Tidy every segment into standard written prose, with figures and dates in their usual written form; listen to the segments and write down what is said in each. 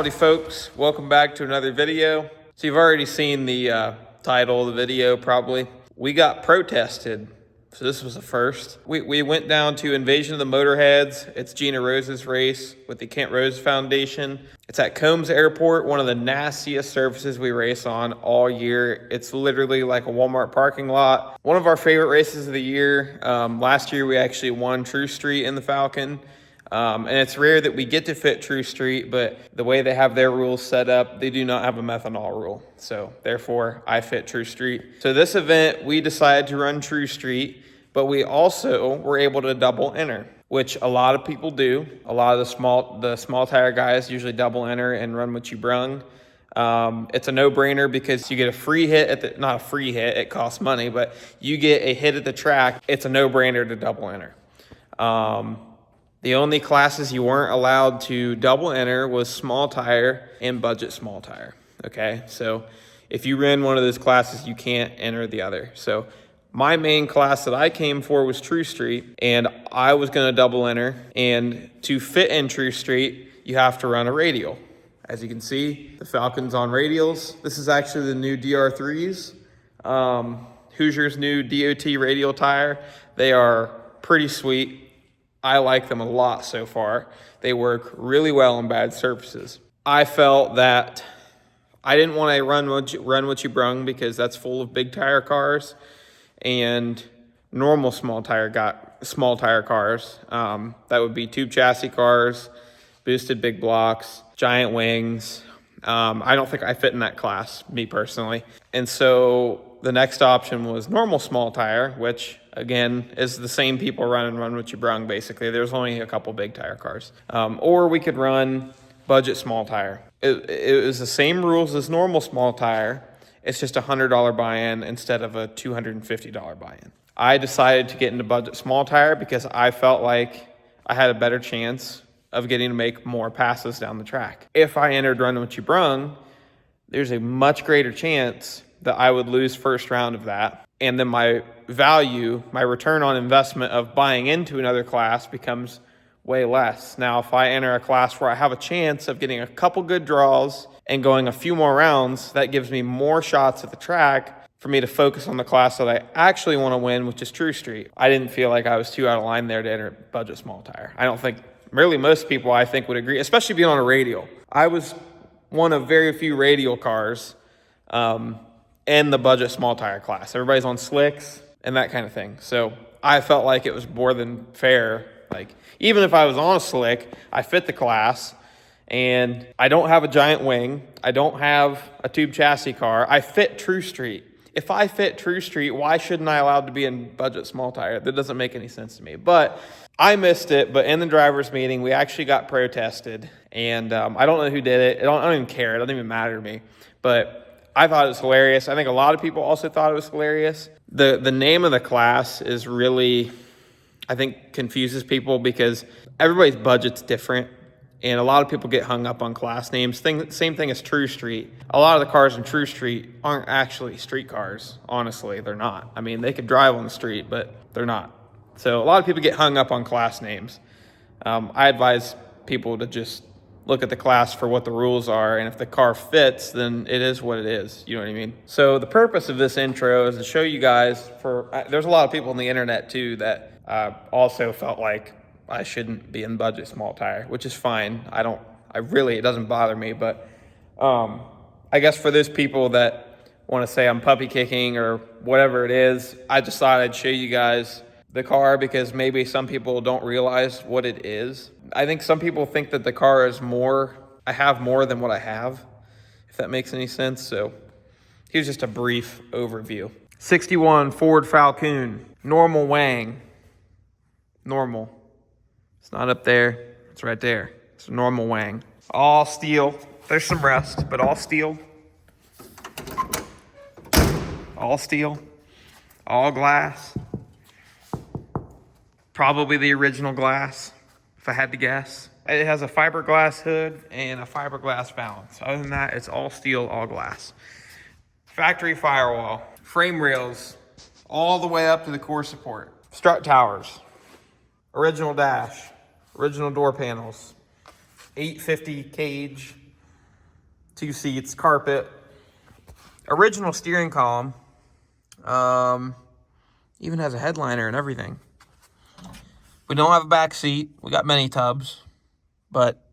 Howdy folks, welcome back to another video. So you've already seen the title of the video probably. We got protested, so this was a first. We went down to Invasion of the Motorheads. It's Gina Rose's race with the Kent Rose Foundation. It's at Combs Airport, one of the nastiest surfaces we race on all year. It's literally like a Walmart parking lot. One of our favorite races of the year. Last year we actually won True Street in the Falcon. And it's rare that we get to fit True Street, but the way they have their rules set up, they do not have a methanol rule. So therefore, I fit True Street. So this event, we decided to run True Street, but we also were able to double enter, which a lot of people do. A lot of the small tire guys usually double enter and run what you brung. It's a no-brainer because you get a free hit not a free hit, it costs money, but you get a hit at the track. It's a no-brainer to double enter. The only classes you weren't allowed to double enter was small tire and budget small tire, okay? So if you ran one of those classes, you can't enter the other. So my main class that I came for was True Street, and I was gonna double enter, and to fit in True Street, you have to run a radial. As you can see, the Falcon's on radials. This is actually the new DR3s, Hoosier's new DOT radial tire. They are pretty sweet. I like them a lot so far. They work really well on bad surfaces. I felt that I didn't want to run what you brung because that's full of big tire cars and normal small tire cars. That would be tube chassis cars, boosted big blocks, giant wings. I don't think I fit in that class, me personally. And so the next option was normal small tire, which again is the same people run what you brung basically. There's only a couple big tire cars. Or we could run budget small tire. It was the same rules as normal small tire. It's just $100 buy-in instead of a $250 buy-in. I decided to get into budget small tire because I felt like I had a better chance of getting to make more passes down the track. If I entered run what you brung, there's a much greater chance that I would lose first round of that. And then my value, my return on investment of buying into another class becomes way less. Now, if I enter a class where I have a chance of getting a couple good draws and going a few more rounds, that gives me more shots at the track for me to focus on the class that I actually want to win, which is True Street. I didn't feel like I was too out of line there to enter budget small tire. I don't think, really most people I think would agree, especially being on a radial. I was one of very few radial cars in the budget small tire class. Everybody's on slicks and that kind of thing. So I felt like it was more than fair. Like, even if I was on a slick, I fit the class, and I don't have a giant wing. I don't have a tube chassis car. I fit True Street. If I fit True Street, why shouldn't I allowed to be in budget small tire? That doesn't make any sense to me. But I missed it. But in the driver's meeting, we actually got protested, and I don't know who did it. I don't even care. It doesn't even matter to me. But I thought it was hilarious. I think a lot of people also thought it was hilarious. The name of the class is really, I think, confuses people because everybody's budget's different. And a lot of people get hung up on class names. Same thing as True Street. A lot of the cars in True Street aren't actually street cars. Honestly, they're not. I mean, they could drive on the street, but they're not. So a lot of people get hung up on class names. I advise people to just look at the class for what the rules are, and if the car fits, then it is what it is. You know what I mean? So the purpose of this intro is to show you guys there's a lot of people on the internet too that also felt like I shouldn't be in budget small tire, which is fine. It doesn't bother me, but I guess for those people that want to say I'm puppy kicking or whatever it is, I just thought I'd show you guys the car because maybe some people don't realize what it is. I think some people think that the car is I have more than what I have, if that makes any sense. So here's just a brief overview. 61 Ford Falcon, normal wang. Normal. It's not up there, it's right there. It's a normal wang. All steel. There's some rust, but all steel. All steel. All glass. Probably the original glass, if I had to guess. It has a fiberglass hood and a fiberglass balance. Other than that, it's all steel, all glass. Factory firewall. Frame rails all the way up to the core support. Strut towers. Original dash. Original door panels. 850 cage. 2 seats, carpet, original steering column, even has a headliner and everything. We don't have a back seat. We got mini tubs, but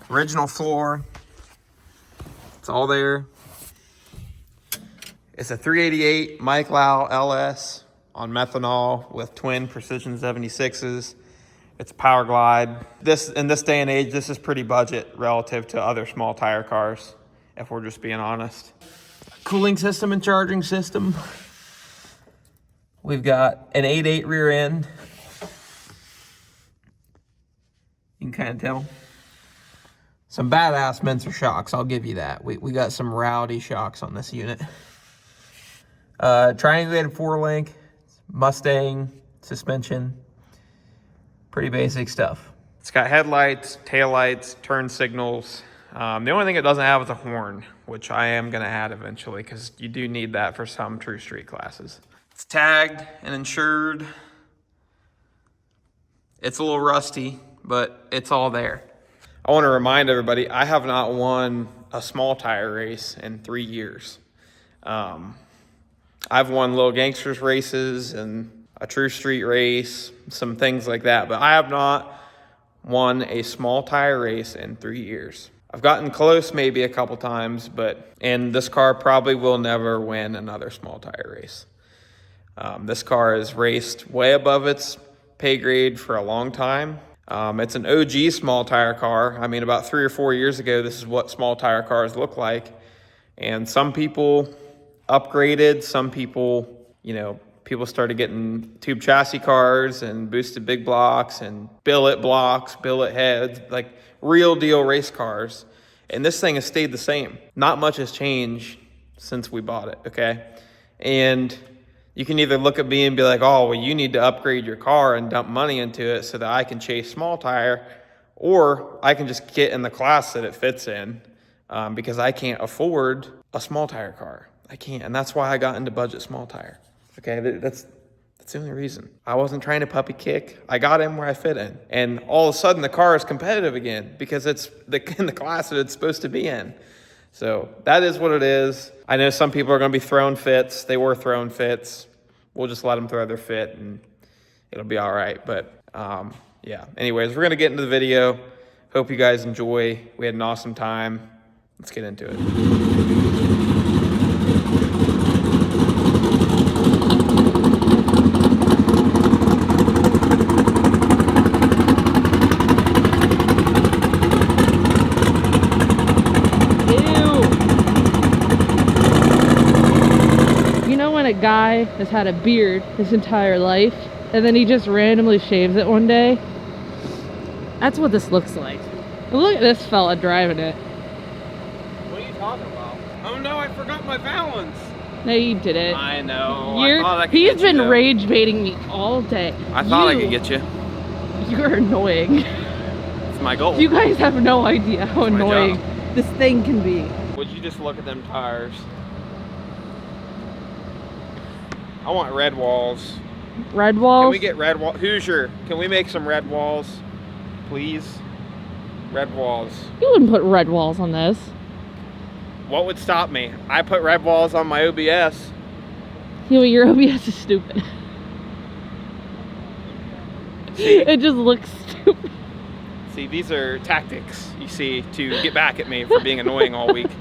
original floor. It's all there. It's a 388 Mike Lau LS on methanol with twin Precision 76s. It's Power Glide. In this day and age, this is pretty budget relative to other small tire cars, if we're just being honest. Cooling system and charging system. We've got an 8.8 rear end. You can kind of tell. Some badass Mentor shocks, I'll give you that. We got some rowdy shocks on this unit. Triangulated 4-link, Mustang suspension. Pretty basic stuff. It's got headlights, taillights, turn signals. The only thing it doesn't have is a horn, which I am going to add eventually because you do need that for some true street classes. It's tagged and insured. It's a little rusty, but it's all there. I want to remind everybody, I have not won a small tire race in 3 years. I've won Little Gangsters races and a true street race, some things like that, but I have not won a small tire race in 3 years. I've gotten close maybe a couple times, and this car probably will never win another small tire race. This car is raced way above its pay grade for a long time. It's an OG small tire car. I mean, about 3 or 4 years ago, this is what small tire cars look like. And some people upgraded, some people, people started getting tube chassis cars and boosted big blocks and billet blocks, billet heads, like real deal race cars. And this thing has stayed the same. Not much has changed since we bought it, okay? And you can either look at me and be like, oh, well, you need to upgrade your car and dump money into it so that I can chase small tire, or I can just get in the class that it fits in because I can't afford a small tire car. I can't, and that's why I got into budget small tire. Okay, that's the only reason. I wasn't trying to puppy kick. I got in where I fit in, and all of a sudden the car is competitive again because it's in the class that it's supposed to be in. So that is what it is. I know some people are going to be throwing fits. They were throwing fits. We'll just let them throw their fit, and it'll be all right. But yeah. Anyways, we're going to get into the video. Hope you guys enjoy. We had an awesome time. Let's get into it. A guy has had a beard his entire life and then he just randomly shaves it one day. That's what this looks like. Look at this fella driving it. What are you talking about? Oh no, I forgot my balance. No, you did it. I know. He's been rage baiting me all day. I thought I could get you. You're annoying. It's my goal. You guys have no idea how annoying this thing can be. Would you just look at them tires? I want red walls. Red walls? Can we get red walls? Hoosier, can we make some red walls, please? Red walls. You wouldn't put red walls on this. What would stop me? I put red walls on my OBS. Your OBS is stupid. See? It just looks stupid. See, these are tactics, you see, to get back at me for being annoying all week.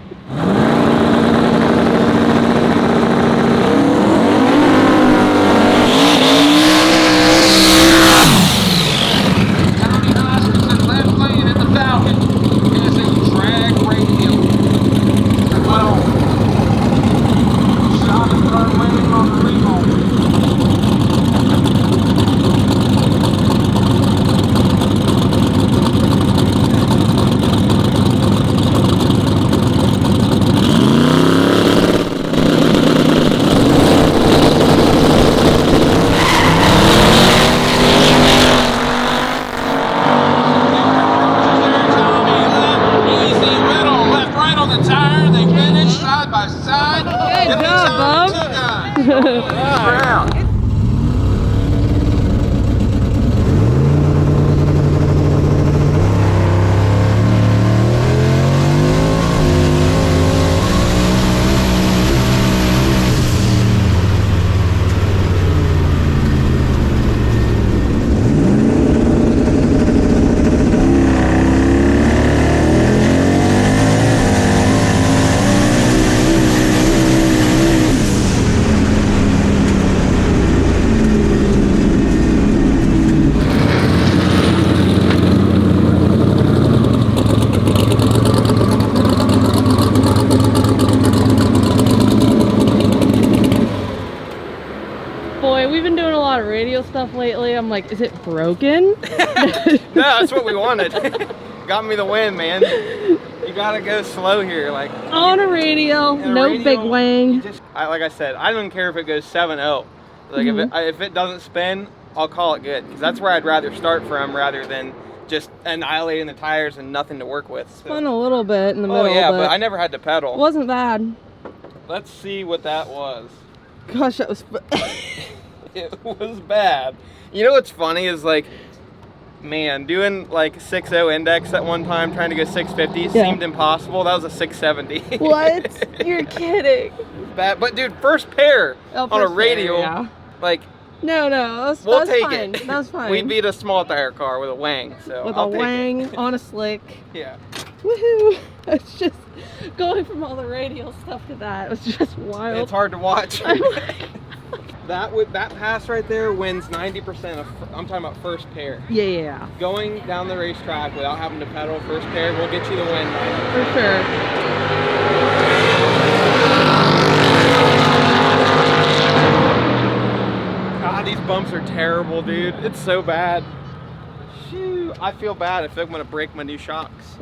radial stuff lately. I'm like, is it broken? No, that's what we wanted. Got me the win, man. You gotta go slow here, like On a radial, in a no radial, big wang. you just, like I said, I don't care if it goes 7-0. Like if it doesn't spin, I'll call it good, because that's where I'd rather start from rather than just annihilating the tires and nothing to work with. So. Spun a little bit in the middle. Oh yeah, but I never had to pedal. It wasn't bad. Let's see what that was. Gosh, that was. It was bad. You know what's funny is like, man, doing like 6.0 index at one time, trying to go 650 seemed impossible. That was a 670. What? You're kidding. Bad, but dude, first pair on a radial, like. No, that We'll was take fine. it. That was fine. We beat a small tire car with a wang, so with I'll a take wang it. on a slick. Yeah. Woohoo! It's just going from all the radial stuff to that. It was just wild. It's hard to watch. I'm like, that pass right there wins 90% of. I'm talking about first pair. yeah, Going down the racetrack without having to pedal first pair will get you the win. for sure. God, these bumps are terrible, dude. It's so bad. Shoo, I feel bad. I feel like I'm gonna break my new shocks.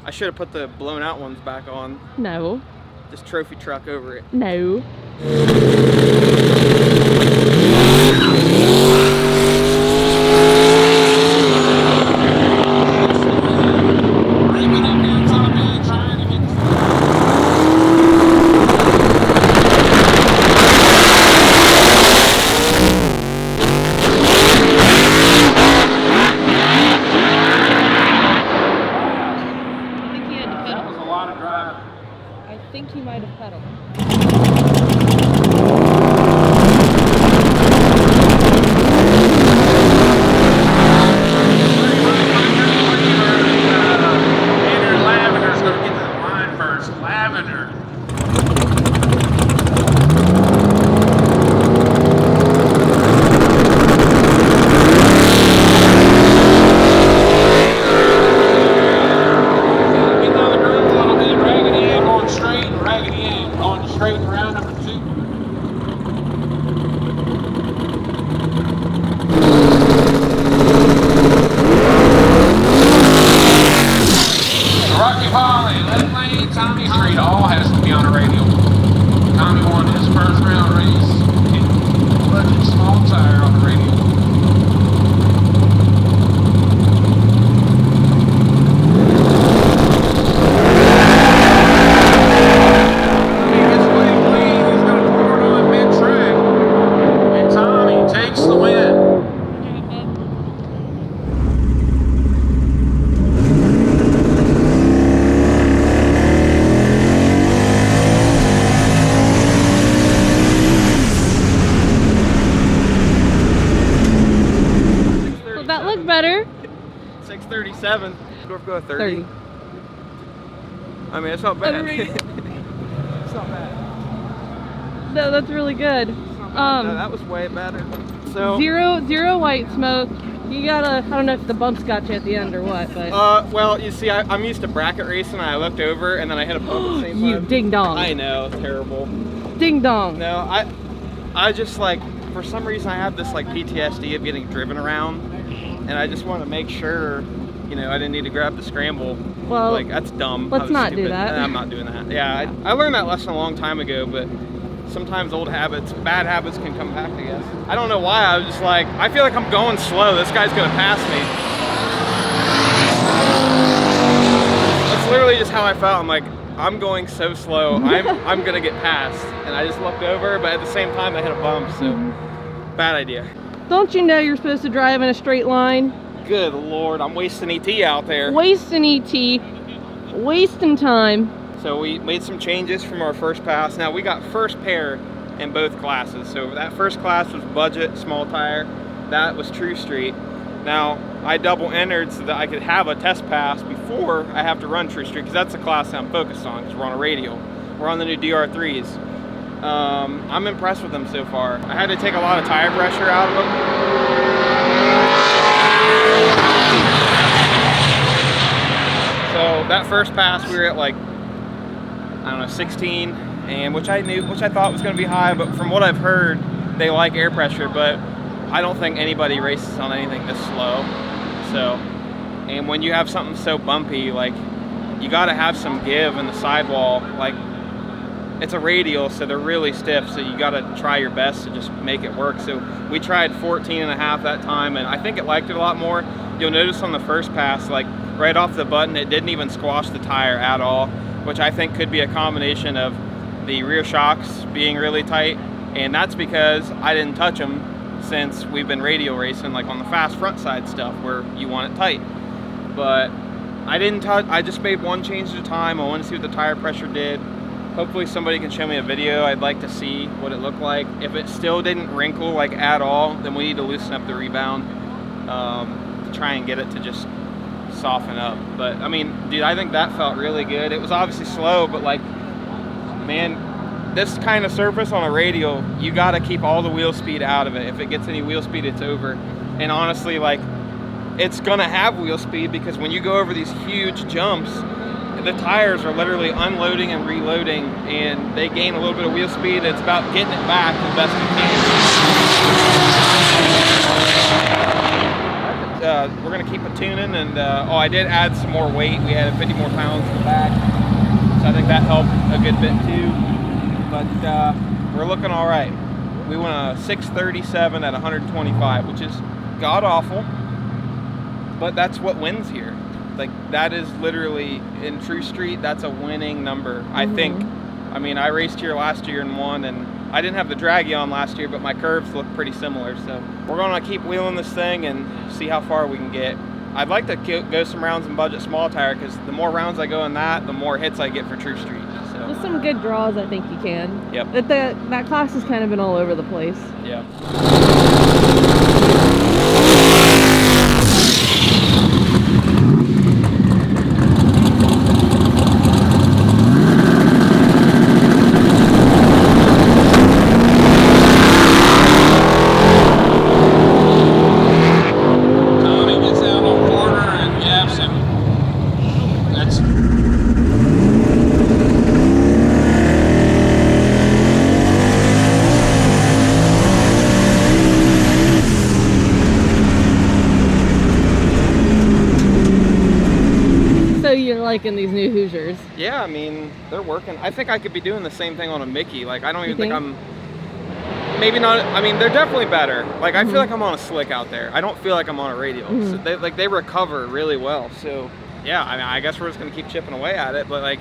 I should have put the blown out ones back on. No. Just trophy truck over it. No. I think he might have pedaled. Lavender's going to get to the line first. Lavender. Get down the groove a little bit. Raggedy Ann going straight. Raggedy Ann going straight around number 2. Rocky Holly, Left Lane, Tommy Street, all has to be on a radial. Tommy won his first round race in budget small tire on a radial. Biggest wing lead is going to pour it on mid-track, and Tommy takes the win. Well, that looked better. 637. Dwarf go 30. 30. I mean, it's not bad. Alright. It's not bad. No, that's really good. No, that was way better. So Zero white smoke. You gotta, I don't know if the bumps got you at the end or what, but. well, you see, I'm used to bracket racing. I looked over and then I hit a bump at the same You time. ding dong. I know, terrible. Ding dong. No, I just like, for some reason I have this like PTSD of getting driven around, and I just want to make sure, you know, I didn't need to grab the scramble. Well, Like, that's dumb. let's That was not do stupid. that. I'm not doing that. Yeah, I learned that lesson a long time ago, but sometimes old habits, bad habits can come back, I guess. I don't know why, I was just like, I feel like I'm going slow. This guy's gonna pass me. That's literally just how I felt. I'm like, I'm going so slow. I'm gonna get passed. And I just looked over, but at the same time I hit a bump, so bad idea. Don't you know you're supposed to drive in a straight line? Good Lord, I'm wasting ET out there. Wasting ET. Wasting time. So we made some changes from our first pass. Now we got first pair in both classes. So that first class was budget, small tire. That was True Street. Now I double entered so that I could have a test pass before I have to run True Street, because that's the class that I'm focused on, because we're on a radial. We're on the new DR3s. I'm impressed with them so far. I had to take a lot of tire pressure out of them. So that first pass we were at like, I don't know, 16, and which I thought was going to be high, but from what I've heard, they like air pressure. But I don't think anybody races on anything this slow. So, and when you have something so bumpy, like, you got to have some give in the sidewall. Like, it's a radial, so they're really stiff, so you got to try your best to just make it work. So we tried 14.5 that time, and I think it liked it a lot more. You'll notice on the first pass, like right off the button, it didn't even squash the tire at all, which I think could be a combination of the rear shocks being really tight, and that's because I didn't touch them since we've been radial racing, like on the fast front side stuff where you want it tight. But I didn't touch, I just made one change at a time. I wanted to see what the tire pressure did. Hopefully somebody can show me a video. I'd like to see what it looked like. If it still didn't wrinkle like at all, then we need to loosen up the rebound to try and get it to just soften up. But I mean, dude, I think that felt really good. It was obviously slow, but like, man, this kind of surface on a radial, you got to keep all the wheel speed out of it. If it gets any wheel speed, it's over. And honestly, like, it's gonna have wheel speed because when you go over these huge jumps, the tires are literally unloading and reloading, and they gain a little bit of wheel speed. It's about getting it back the best you can. We're gonna keep it tuning, and oh, I did add some more weight. We added 50 more pounds in the back, so I think that helped a good bit too. But we're looking all right. We went a 637 at 125, which is god awful, but that's what wins here. Like, that is literally, in True Street, that's a winning number, I think. I mean, I raced here last year and won, and I didn't have the draggy on last year, but my curves look pretty similar. So we're gonna keep wheeling this thing and see how far we can get. I'd like to go some rounds in budget small tire, because the more rounds I go in that, the more hits I get for True Street. So. With some good draws, I think you can. Yep. That class has kind of been all over the place. Yeah. Liking these new Hoosiers. Yeah, I mean, they're working. I think I could be doing the same thing on a Mickey. Like, I don't even think I'm, maybe not, I mean, they're definitely better. Like, I feel like I'm on a slick out there. I don't feel like I'm on a radial. So they recover really well. So yeah, I mean, I guess we're just gonna keep chipping away at it. But like,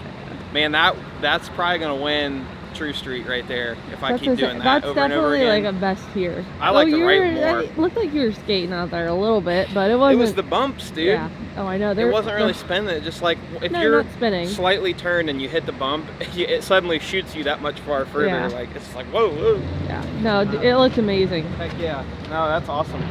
man, that's probably gonna win True Street right there if I keep doing that over and over again. That's definitely like a best here. I like the right more. It looked like you were skating out there a little bit, but it wasn't. It was the bumps, dude. Yeah. Oh, I know. It wasn't really spinning. It just like, if you're slightly turned and you hit the bump, it suddenly shoots you that much far further. Yeah. Like, it's like, whoa, whoa. Yeah. No, it looked amazing. Heck yeah. No, that's awesome.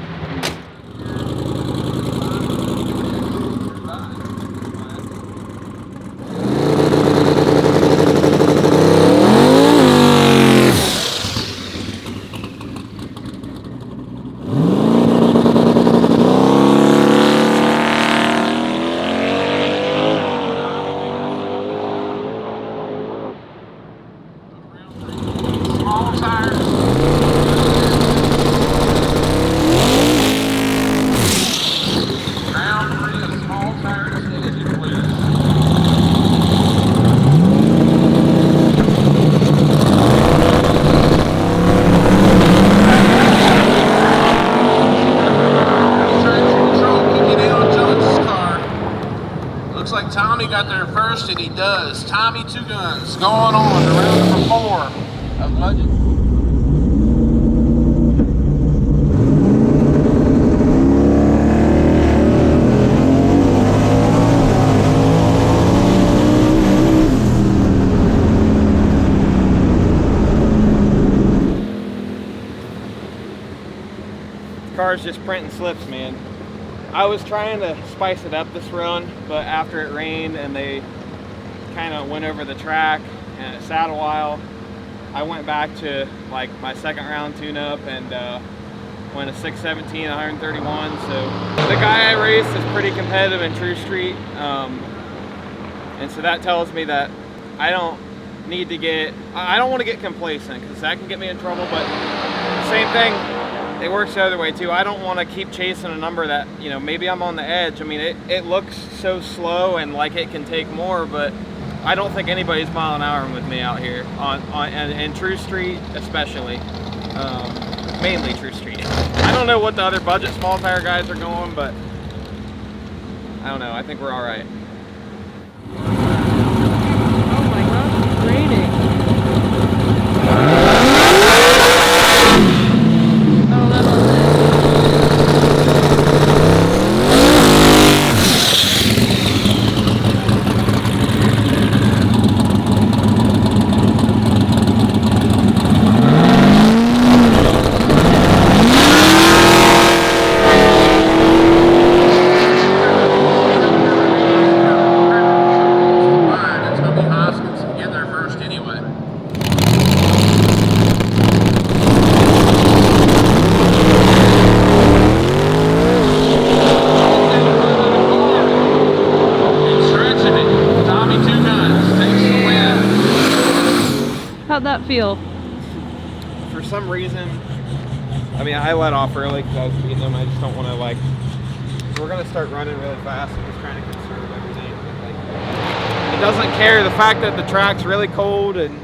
And he does. Tommy Two Guns going on to round number 4 of budget. The car's just printing slips, man. I was trying to spice it up this run, but after it rained and they kind of went over the track and it sat a while, I went back to like my second round tune-up and went a 617, 131. So the guy I raced is pretty competitive in True Street, and so that tells me that I don't want to get complacent, because that can get me in trouble. But same thing, it works the other way too. I don't want to keep chasing a number that, you know, maybe I'm on the edge. I mean, it looks so slow and like it can take more, but I don't think anybody's mile an hour with me out here and True Street especially, mainly True Street. I don't know what the other budget small tire guys are going, but I don't know. I think we're all right. Oh my gosh, it's raining. Oh, that was it. It's gonna be Hoskins get there first anyway. And stretching it. Tommy Two Guns takes the win. How'd that feel? For some reason, I mean, I let off early because I was beating them. I just don't want to, like, so we're going to start running really fast. I'm just trying to conserve everything. But, like, it doesn't care. The fact that the track's really cold and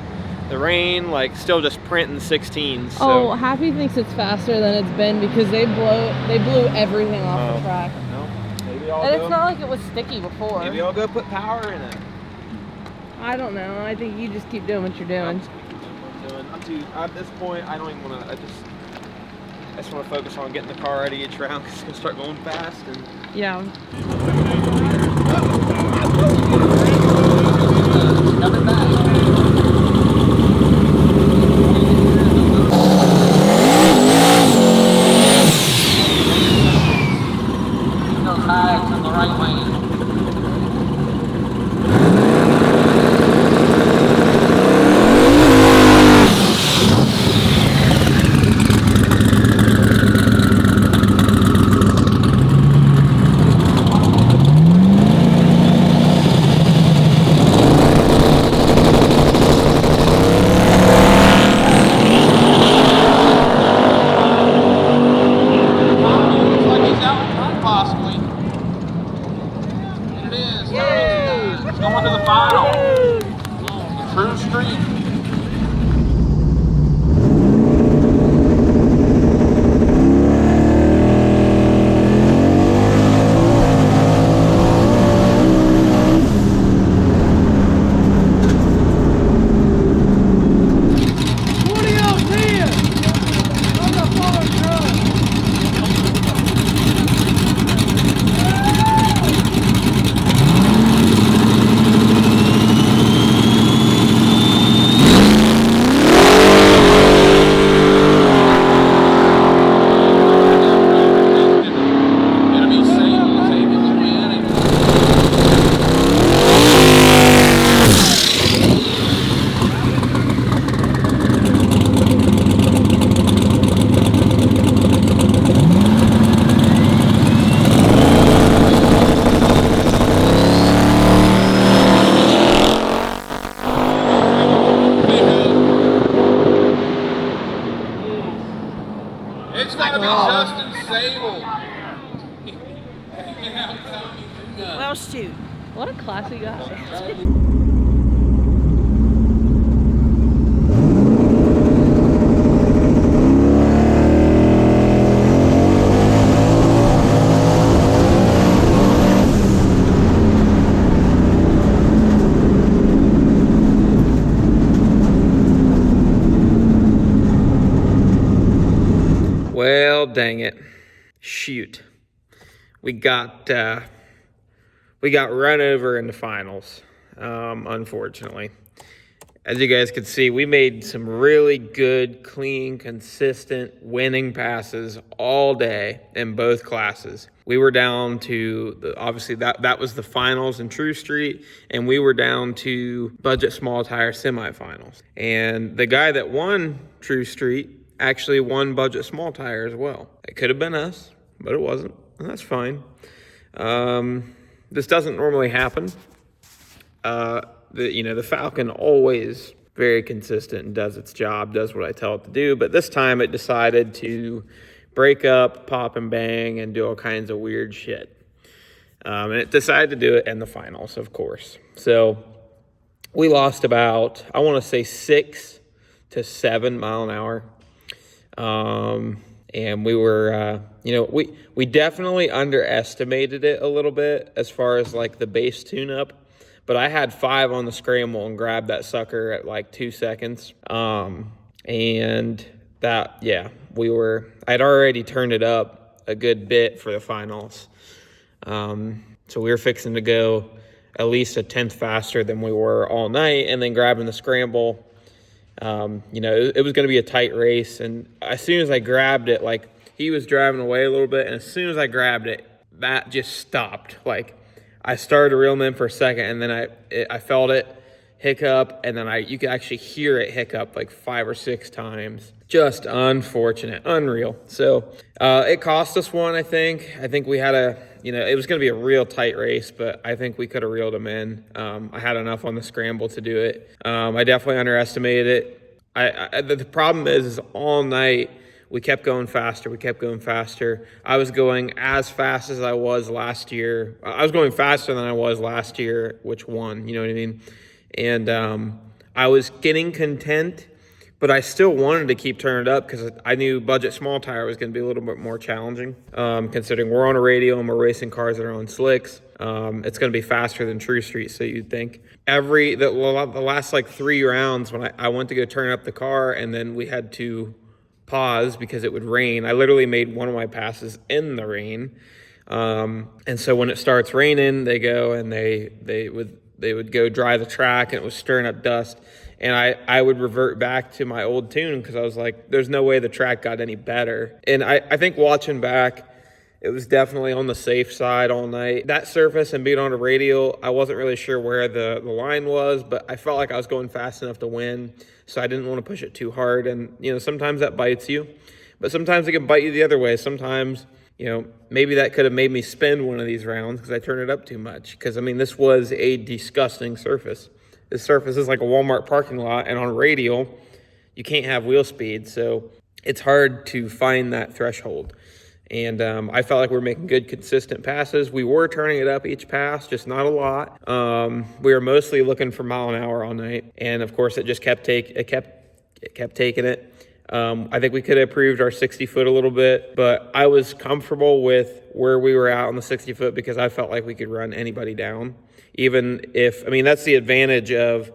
the rain, like, still just printing 16s. So. Oh, Happy thinks it's faster than it's been because they blew everything off the track. No, maybe I'll And go, it's not like it was sticky before. maybe I'll go put power in it. I don't know. I think you just keep doing what you're doing. At this point, I don't even want to. I just want to focus on getting the car ready each round because it's gonna start going fast. And Yeah. Coming back. Those highs in the right lane. Looks like he's out in front possibly. And it is. It's going to the final. True Street. Enemy Satan taking the win. It's gonna be Justin Sable. Well, shoot. What a classy guy. Well, dang it. Shoot. We got run over in the finals, unfortunately. As you guys could see, we made some really good, clean, consistent winning passes all day in both classes. We were down to, obviously that was the finals in True Street, and we were down to budget small tire semifinals. And the guy that won True Street actually won budget small tire as well. It could have been us, but it wasn't, and that's fine. This doesn't normally happen. The Falcon always very consistent and does its job, does what I tell it to do. But this time it decided to break up, pop and bang, and do all kinds of weird shit. And it decided to do it in the finals, of course. So we lost about, I want to say 6 to 7 mile an hour. And we were, we definitely underestimated it a little bit as far as like the base tune-up. But I had 5 on the scramble and grabbed that sucker at like 2 seconds. And that, yeah, I'd already turned it up a good bit for the finals. So we were fixing to go at least a 10th faster than we were all night, and then grabbing the scramble. It was going to be a tight race. And as soon as I grabbed it, like he was driving away a little bit. And as soon as I grabbed it, that just stopped. Like I started to reel him in for a second, and then I felt it hiccup, and then you could actually hear it hiccup like 5 or 6 times. Just unfortunate, unreal. So it cost us one, I think. I think we had it was going to be a real tight race, but I think we could have reeled him in. I had enough on the scramble to do it. I definitely underestimated it. The problem is all night we kept going faster. I was going as fast as I was last year. I was going faster than I was last year, which won, you know what I mean? And I was getting content, but I still wanted to keep turning it up because I knew budget small tire was going to be a little bit more challenging, considering we're on a radial and we're racing cars that are on slicks. It's going to be faster than True Street, so you'd think. The last like 3 rounds when I went to go turn up the car, and then we had to pause because it would rain. I literally made one of my passes in the rain. And so when it starts raining, they go and they would go dry the track, and it was stirring up dust. And I would revert back to my old tune because I was like, there's no way the track got any better. And I think watching back, it was definitely on the safe side all night. That surface and being on a radial, I wasn't really sure where the line was, but I felt like I was going fast enough to win. So I didn't want to push it too hard. And, sometimes that bites you, but sometimes it can bite you the other way. Sometimes, maybe that could have made me spend one of these rounds because I turned it up too much. Because, this was a disgusting surface. This surface is like a Walmart parking lot, and on radial, you can't have wheel speed. So it's hard to find that threshold. And I felt like we were making good, consistent passes. We were turning it up each pass, just not a lot. We were mostly looking for mile an hour all night. And, of course, it just kept taking it. I think we could have improved our 60-foot a little bit, but I was comfortable with where we were at on the 60-foot because I felt like we could run anybody down. Even if, that's the advantage of,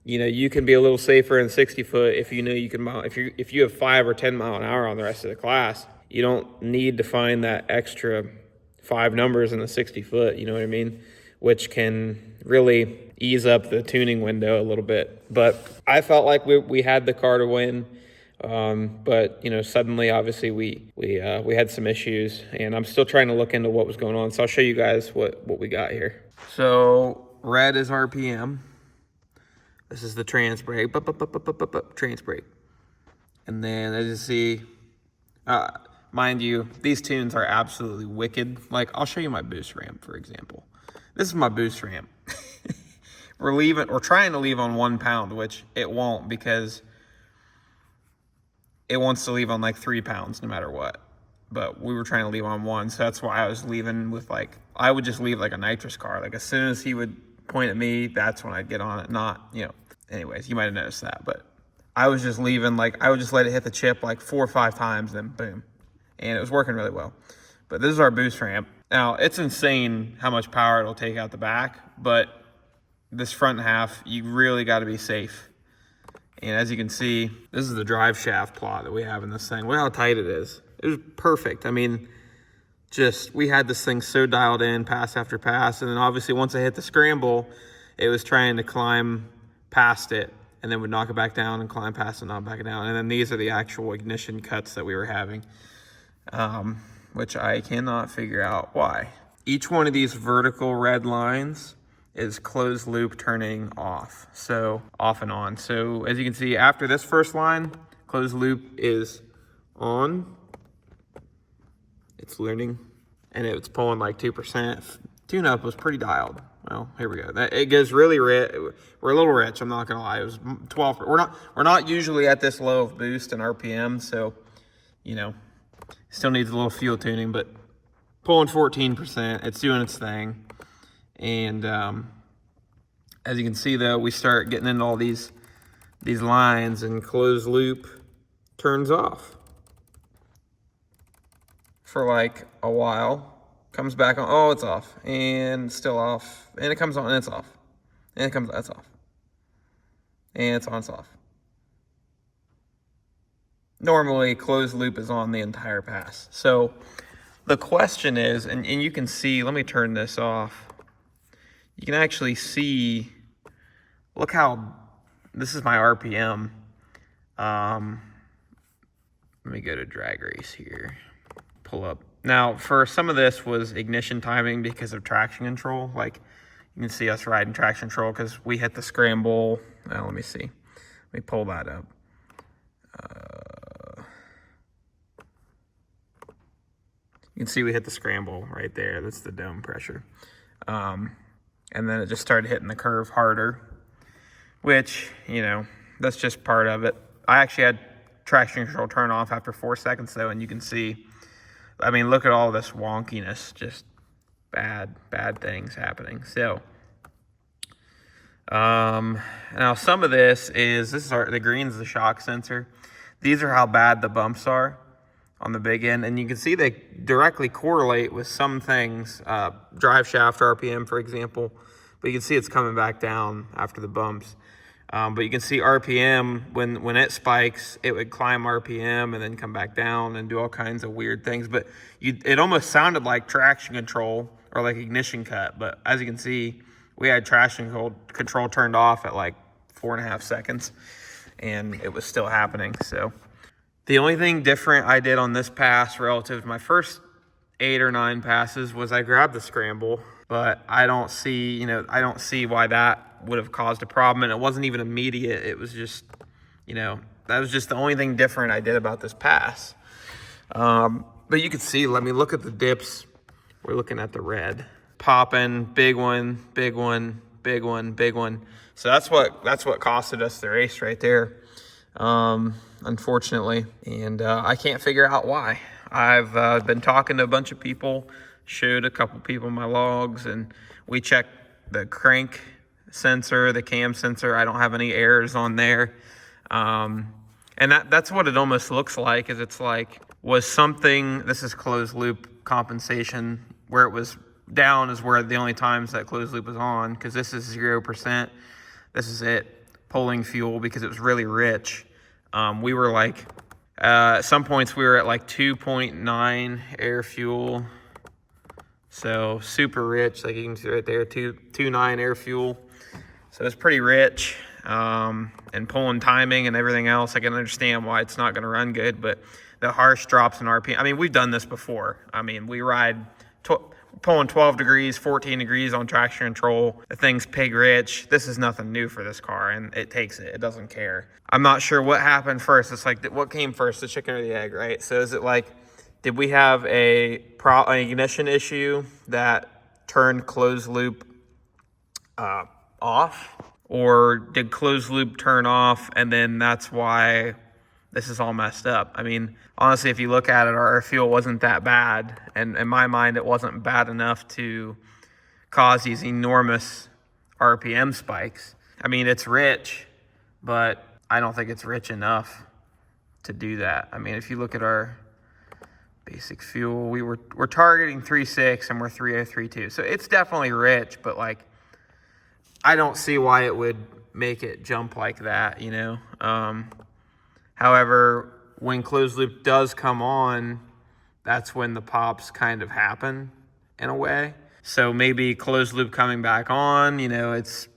you can be a little safer in 60-foot if you can, if you have 5 or 10 mile an hour on the rest of the class, you don't need to find that extra 5 numbers in the 60-foot, you know what I mean? Which can really ease up the tuning window a little bit. But I felt like we had the car to win. But suddenly, obviously, we had some issues, and I'm still trying to look into what was going on. So I'll show you guys what we got here. So red is RPM. This is the trans brake, trans brake. And then as you see, mind you, these tunes are absolutely wicked. Like I'll show you my boost ramp, for example. This is my boost ramp. We're trying to leave on 1 pound, which it won't because it wants to leave on like 3 pounds no matter what. But we were trying to leave on 1, so that's why I was leaving with I would just leave like a nitrous car. Like as soon as he would point at me, that's when I'd get on it. Not, anyways, you might have noticed that, but I was just leaving, I would just let it hit the chip like 4 or 5 times, then boom. And it was working really well. But this is our boost ramp. Now, it's insane how much power it'll take out the back, but this front half, you really got to be safe. And as you can see, this is the drive shaft plot that we have in this thing. Look how tight it is. It was perfect. We had this thing so dialed in, pass after pass. And then obviously once I hit the scramble, it was trying to climb past it and then would knock it back down and climb past it and knock it back down. And then these are the actual ignition cuts that we were having, which I cannot figure out why. Each one of these vertical red lines is closed loop turning off. So off and on. So as you can see, after this first line, closed loop is on. It's learning, and it's pulling like 2%. Tune-up was pretty dialed. Well, here we go. It goes really rich. We're a little rich, I'm not gonna lie. It was 12. We're not usually at this low of boost and RPM, so Still needs a little fuel tuning, but pulling 14%, it's doing its thing. And as you can see though, we start getting into all these lines, and closed loop turns off for like a while, comes back on, oh, it's off, and still off, and it comes on, and it's off, and it comes, that's off, and it's on, it's off. Normally, closed loop is on the entire pass. So the question is, and you can see, let me turn this off. You can actually see, look how, this is my RPM. Let me go to drag race here, pull up. Now, for some of this was ignition timing because of traction control. Like, you can see us riding traction control because we hit the scramble. Now, let me see. Let me pull that up. You can see we hit the scramble right there. That's the dome pressure. And then it just started hitting the curve harder, which, you know, that's just part of it. I actually had traction control turn off after 4 seconds though, and you can see, I mean, look at all this wonkiness, just bad things happening. So, now some of this is the green's the shock sensor. These are how bad the bumps are on the big end, and you can see they directly correlate with some things, drive shaft RPM, for example, but you can see it's coming back down after the bumps. But you can see RPM, when it spikes, it would climb RPM and then come back down and do all kinds of weird things. But it almost sounded like traction control or like ignition cut. But as you can see, we had traction control turned off at like 4.5 seconds, and it was still happening. So the only thing different I did on this pass relative to my first 8 or 9 passes was I grabbed the scramble, but I don't see why that would have caused a problem. And it wasn't even immediate. It was just, that was just the only thing different I did about this pass. But you can see, let me look at the dips. We're looking at the red. Popping, big one, big one, big one, big one. So that's what costed us the race right there. Unfortunately, and I can't figure out why. I've been talking to a bunch of people, showed a couple people my logs, and we checked the crank sensor, the cam sensor. I don't have any errors on there, and that's what it almost looks like. Is it's like, was something, this is closed loop compensation, where it was down is where the only times that closed loop was on, because this is 0%. This is it pulling fuel because it was really rich. We were like, at some points we were at like 2.9 air fuel. So super rich, like you can see right there, 2.9 air fuel. So it's pretty rich, and pulling timing and everything else. I can understand why it's not gonna run good, but the harsh drops in RPM. I mean, we've done this before. I mean, we ride pulling 12 degrees, 14 degrees on traction control. The thing's pig rich. This is nothing new for this car, and it takes it. It doesn't care. I'm not sure what happened first. It's like, what came first, the chicken or the egg, right? So is it like, did we have an ignition issue that turned closed loop off? Or did closed loop turn off, and then that's why this is all messed up? I mean, honestly, if you look at it, our fuel wasn't that bad. And in my mind, it wasn't bad enough to cause these enormous RPM spikes. I mean, it's rich, but I don't think it's rich enough to do that. I mean, if you look at our basic fuel, we're targeting 3.6 and we're 3.032. So it's definitely rich, but like, I don't see why it would make it jump like that, However, when closed loop does come on, that's when the pops kind of happen in a way. So maybe closed loop coming back on, it's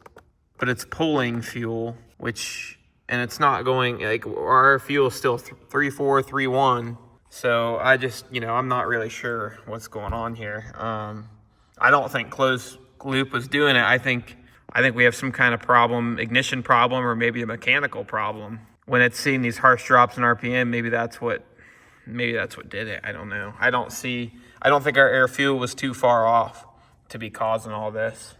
pulling fuel, and it's not going, like, our fuel is still 3.4, 3.1. So I just, I'm not really sure what's going on here. I don't think closed loop was doing it. I think we have some kind of problem, ignition problem, or maybe a mechanical problem. When it's seeing these harsh drops in RPM, maybe that's what did it. I don't know. I don't think our air fuel was too far off to be causing all this.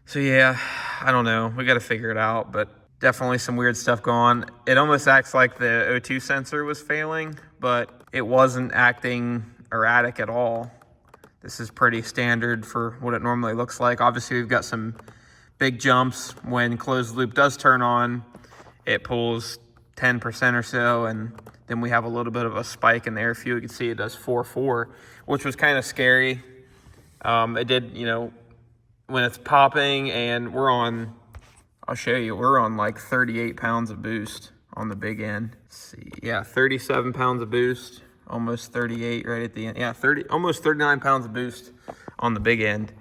So yeah, I don't know. We got to figure it out, but definitely some weird stuff going on. It almost acts like the O2 sensor was failing, but it wasn't acting erratic at all. This is pretty standard for what it normally looks like. Obviously, we've got some big jumps. When closed loop does turn on, it pulls 10% or so, and then we have a little bit of a spike in the air fuel. You can see it does 4.4, which was kind of scary. It did, you know, when it's popping, and we're on, I'll show you, we're on like 38 pounds of boost on the big end. Let's see, yeah, 37 pounds of boost, almost 38 right at the end. Yeah, almost 39 pounds of boost on the big end.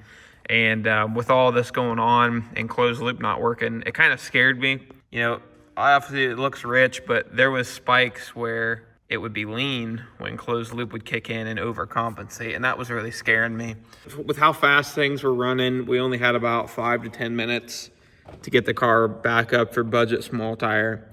And with all this going on and closed loop not working, it kind of scared me. You know, obviously it looks rich, but there was spikes where it would be lean when closed loop would kick in and overcompensate, and that was really scaring me. With how fast things were running, we only had about 5 to 10 minutes to get the car back up for budget small tire.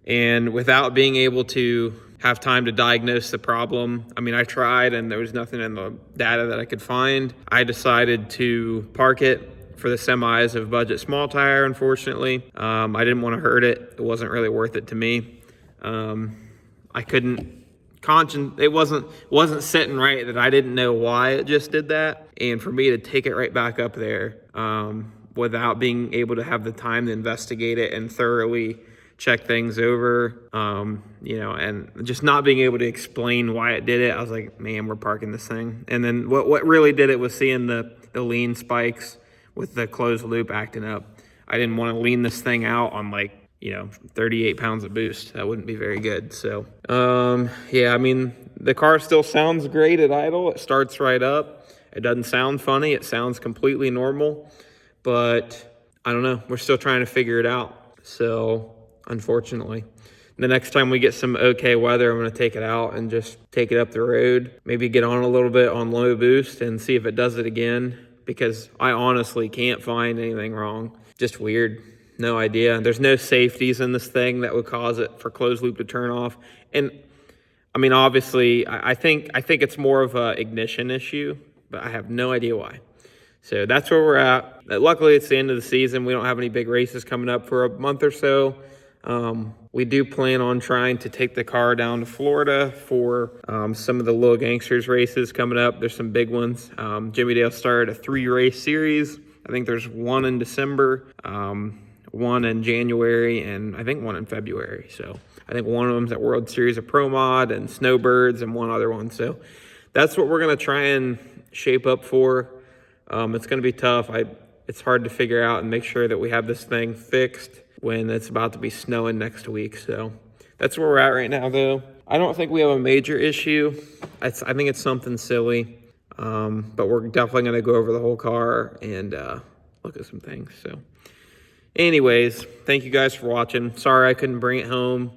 And without being able to have time to diagnose the problem, I mean, I tried and there was nothing in the data that I could find. I decided to park it for the semis of budget small tire, unfortunately. I didn't want to hurt it. It wasn't really worth it to me. I couldn't it wasn't sitting right that I didn't know why it just did that. And for me to take it right back up there without being able to have the time to investigate it and thoroughly check things over, you know, and just not being able to explain why it did it, I was like, man, we're parking this thing. And then what really did it was seeing the lean spikes with the closed loop acting up. I didn't want to lean this thing out on like, you know, 38 pounds of boost. That wouldn't be very good. So, yeah, I mean, the car still sounds great at idle. It starts right up. It doesn't sound funny. It sounds completely normal, but I don't know. We're still trying to figure it out. So, unfortunately, the next time we get some okay weather, I'm going to take it out and just take it up the road, maybe get on a little bit on low boost and see if it does it again, because I honestly can't find anything wrong. Just weird. No idea. There's no safeties in this thing that would cause it for closed loop to turn off. And I mean, obviously, I think it's more of a ignition issue, but I have no idea why. So that's where we're at. Luckily, it's the end of the season. We don't have any big races coming up for a month or so. We do plan on trying to take the car down to Florida for some of the Little Gangsters races coming up. There's some big ones. Jimmy Dale started a 3-race series. I think there's one in December, one in January, and I think one in February. So I think one of them's at World Series of Pro Mod and Snowbirds and one other one. So that's what we're going to try and shape up for. It's going to be tough. It's hard to figure out and make sure that we have this thing fixed when it's about to be snowing next week. So that's where we're at right now, though. I don't think we have a major issue. I think it's something silly, but we're definitely going to go over the whole car and look at some things. So anyways, thank you guys for watching. Sorry I couldn't bring it home.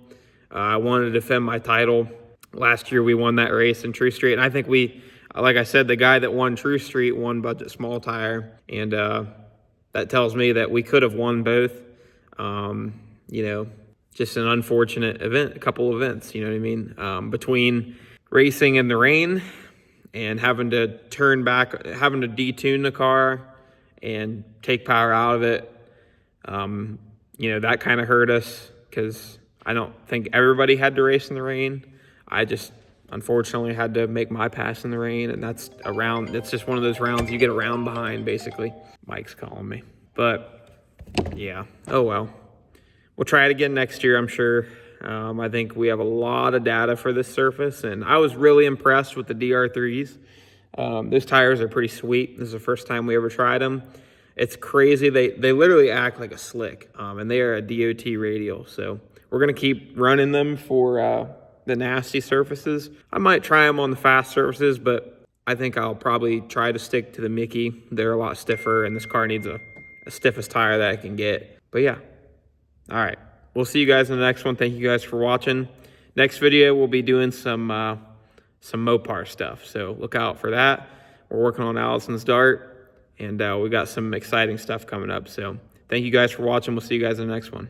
I wanted to defend my title. Last year we won that race in True Street, and I think like I said, the guy that won True Street won budget small tire, and that tells me that we could have won both. You know, just an unfortunate event, a couple events, you know what I mean? Between racing in the rain and having to turn back, having to detune the car and take power out of it, you know, that kind of hurt us because I don't think everybody had to race in the rain. I just unfortunately had to make my pass in the rain, and that's just one of those rounds you get a round behind, basically. Mike's calling me. But yeah, oh well. We'll try it again next year, I'm sure. I think we have a lot of data for this surface, and I was really impressed with the DR3s. Those tires are pretty sweet. This is the first time we ever tried them. It's crazy. They literally act like a slick, and they are a DOT radial. So we're going to keep running them for the nasty surfaces. I might try them on the fast surfaces, but I think I'll probably try to stick to the Mickey. They're a lot stiffer, and this car needs a stiffest tire that I can get. But yeah. All right. We'll see you guys in the next one. Thank you guys for watching. Next video, we'll be doing some Mopar stuff. So look out for that. We're working on Allison's Dart, and we got some exciting stuff coming up. So thank you guys for watching. We'll see you guys in the next one.